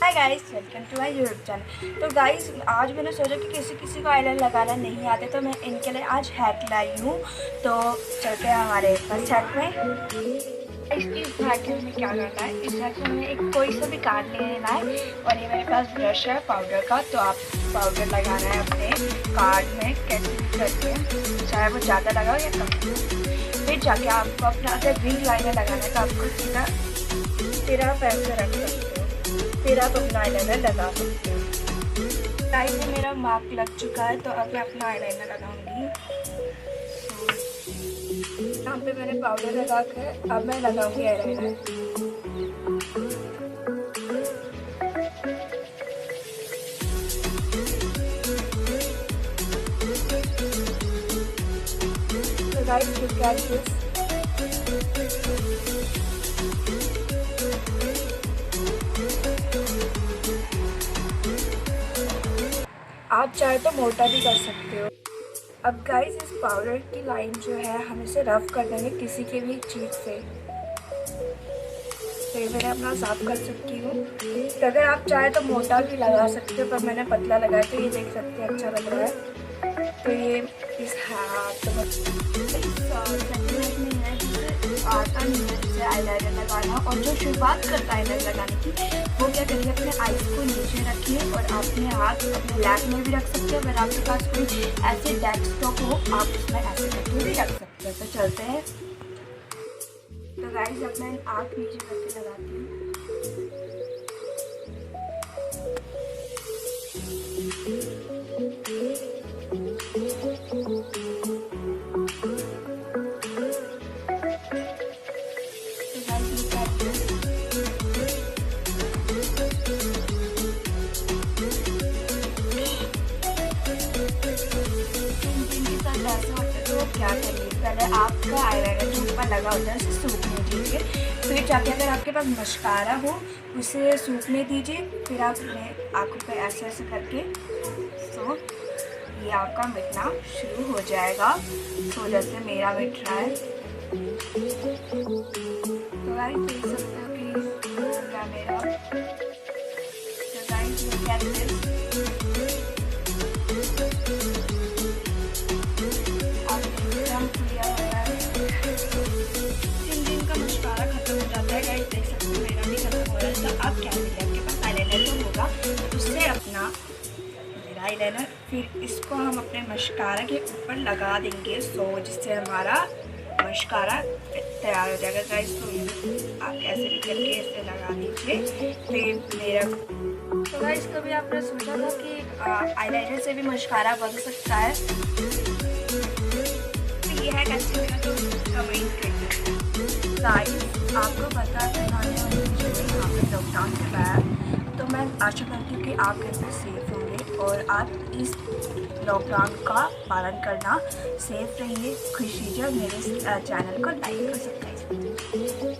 Hi guys, welcome to my YouTube channel. तो guys, आज मैंने सोचा कि किसी को आईलाइनर लगाना नहीं आते, तो मैं इनके लिए आज हैक लाई हूँ। तो चलते हैं हमारे फर्स्ट हैक में। इस हैक में हमें क्या करना है, इस हैक में हमें एक कोई सा भी कार्ड ले लेना है। और ये मेरे पास ब्रश है पाउडर का, तो आप पाउडर लगाना है अपने कार्ड में कैसे भी करके, चाहे वो ज़्यादा लगाओ या कम। फिर जाके आपको अपना अगर ग्रीन लाइनर लगाना है तो आपको सीधा फिर आप ऐसे रख सकते हो, फिर आप अपना आईलाइनर लगा सकते हो। टाइम में मेरा मार्क लग चुका है, तो अब मैं अपना आईलाइनर लगाऊंगी। यहाँ पे मैंने पाउडर लगा कर अब मैं लगाऊंगी आईलाइनर। तो गाइस, लुक एट दिस। आप चाहे तो मोटा भी कर सकते हो। अब गाइस, इस पाउडर की लाइन जो है हम इसे रफ कर देंगे किसी की भी चीज़ से। तो ये मैंने अपना साफ कर सकती हूँ। तो अगर आप चाहे तो मोटा भी लगा सकते हो, पर मैंने पतला लगाया तो ये देख सकते हैं अच्छा लग रहा है। तो ये इस हाथ आता नहीं है जिसे आईलाइनर लगाना। और जो शुरुआत करता है आईलाइनर लगाने की, वो क्या करिए, अपने आईज को नीचे रखिए और अपने हाथ अपने लैप में भी रख सकते हो। अगर आपके पास कोई ऐसे डेस्कटॉप हो, आप उसमें ऐसे करके भी रख सकते हो। तो चलते हैं। तो गाइस, अब मैं आँख नीचे करके लगाती हूँ। तो क्या करिए, पहले आपका आईलाइनर जो ऊपर लगा होता है उसे सूखने दीजिए। फिर जाके अगर आपके पास मस्कारा हो उसे सूखने दीजिए। फिर आप अपने आँखों पे ऐसे ऐसे करके सो ये आपका मिटना शुरू हो जाएगा। सो जैसे मेरा मिट रहा है। तो गाइस, देख सकते हो कि हो गया मेरा। तो गाइस, लुक एट दिस। देख सकते हो मेरा भी खत्म हो रहा है। तो अब क्या करिए, आपके पास आईलाइनर तो होगा, उससे अपना मेरा आईलाइनर, फिर इसको हम अपने मस्कारा के ऊपर लगा देंगे। सो जिससे हमारा मस्कारा तैयार हो जाएगा। गाइस, तो आप ऐसे भी करके इसे लगा दीजिए। फिर मेरा तो गाइस, कभी आपने सोचा था कि आईलाइनर से भी मस्कारा बन सकता है? तो ये है कैसे लगा, तो कमेंट करिए। गाइस, आपको पता है यहाँ पे लॉकडाउन चल रहा है, तो मैं आशा करती हूँ कि आप घर पे सेफ होंगे और आप इस लॉकडाउन का पालन करना, सेफ रहिए, खुश रहिए। मेरे चैनल को लाइक और सब्सक्राइब कीजिए।